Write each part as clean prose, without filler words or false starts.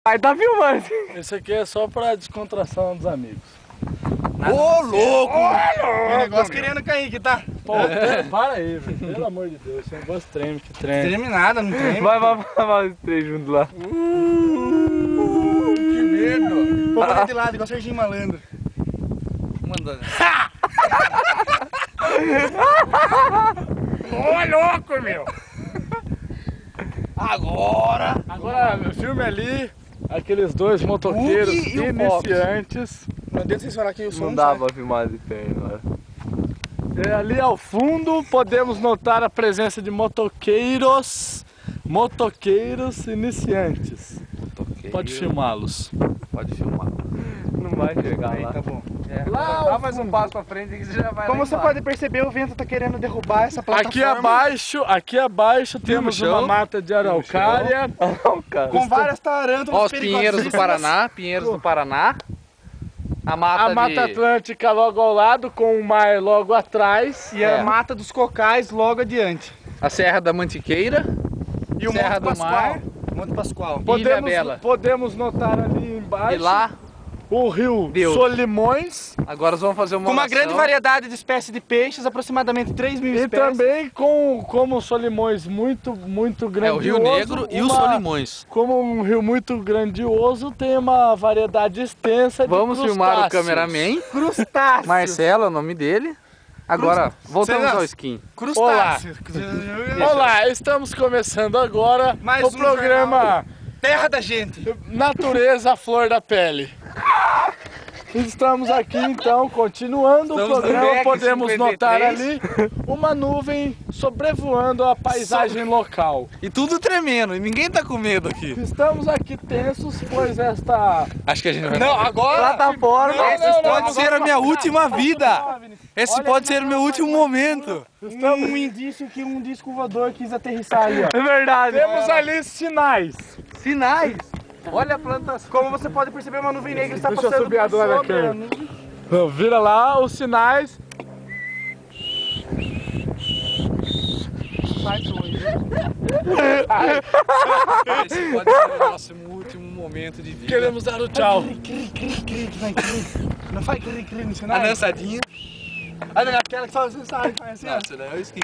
Aí tá filmando. Esse aqui é só pra descontração dos amigos. Ô, louco! O negócio querendo cair aqui, tá? Pô, para aí, velho. Pelo amor de Deus, esse negócio treme, que treme. Treme nada, não treme. Vai os três juntos lá. Que medo! Vou botar de lado, igual Serginho Malandro. Mandando. Ô, louco, meu! Agora Filme ali, aqueles dois motoqueiros Hugo e o iniciantes. Meu Deus, vocês falaram aqui o som. Não dá pra filmar de perto, né? E ali ao fundo podemos notar a presença de motoqueiros iniciantes. Pode filmá-los. Pode filmar. Não vai chegar Aí, lá. tá bom. Lá, dá mais um passo pra frente que você já vai Como lá você embaixo. pode perceber, o vento tá querendo derrubar essa plataforma. Aqui abaixo temos chão. uma mata de araucária. Não, cara. Com várias tarântulas Ó, os pinheiros do Paraná, A mata, A Mata Atlântica logo ao lado, com o mar logo atrás. E a mata dos cocais logo adiante. A Serra da Mantiqueira. E o Serra Monte do Pascoal. Mar. Monte Pascoal. Ilha Bela. Podemos notar ali embaixo E lá, o rio Deus. Solimões. agora nós vamos fazer uma Com uma oração. grande variedade de espécies de peixes, aproximadamente 3 mil E espécies. também como o Solimões muito É grandioso. o Rio Negro e o Solimões. Como um rio muito grandioso, tem uma variedade extensa de Vamos filmar o crustáceos. cameraman. Crustáceos. Marcelo é o nome dele. Agora, voltamos Será? ao skin. Crustáceos. Olá, estamos começando agora Mais o um programa Terra da gente. Natureza, Flor da Pele. Estamos aqui então, continuando Estamos o no programa, MEC podemos 53. notar ali uma nuvem sobrevoando a paisagem local. E tudo tremendo, e ninguém tá com medo aqui. Estamos aqui tensos, pois esta... Acho que a gente vai... Não, agora... Plataforma. Esse pode ser a minha última vida. Esse Olha pode ali ser o meu último momento. Estamos... Um indício que um disco voador quis aterrissar ali, ó. É verdade. Temos ali sinais. Sinais. Olha a plantação. Como você pode perceber, uma nuvem negra está Deixa eu passando subir a por dona sobre aqui. a nuvem. Vira lá os sinais. Esse pode ser o nosso último momento de vida. Queremos dar o tchau. Não faz cri-cri no sinal? A dançadinha. Olha aquela que só você sabe, faz assim, ó. Nossa, daí é o skin.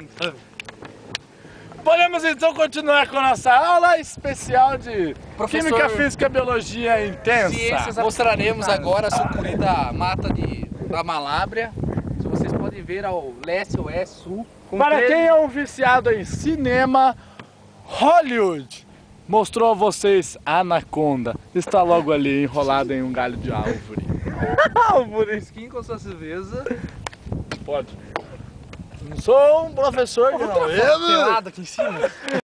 Podemos então continuar com a nossa aula especial de Professor- Química, Física, Biologia Intensa. Mostraremos agora a sucuri da mata da Malábria. Se vocês podem ver ao leste, oeste, sul. Com Para 13 quem é um viciado em cinema, Hollywood mostrou a vocês a anaconda. Está logo ali enrolada em um galho de árvore. skin com sua cerveja. Pode. Não sou um professor de não. Pelado aqui em cima.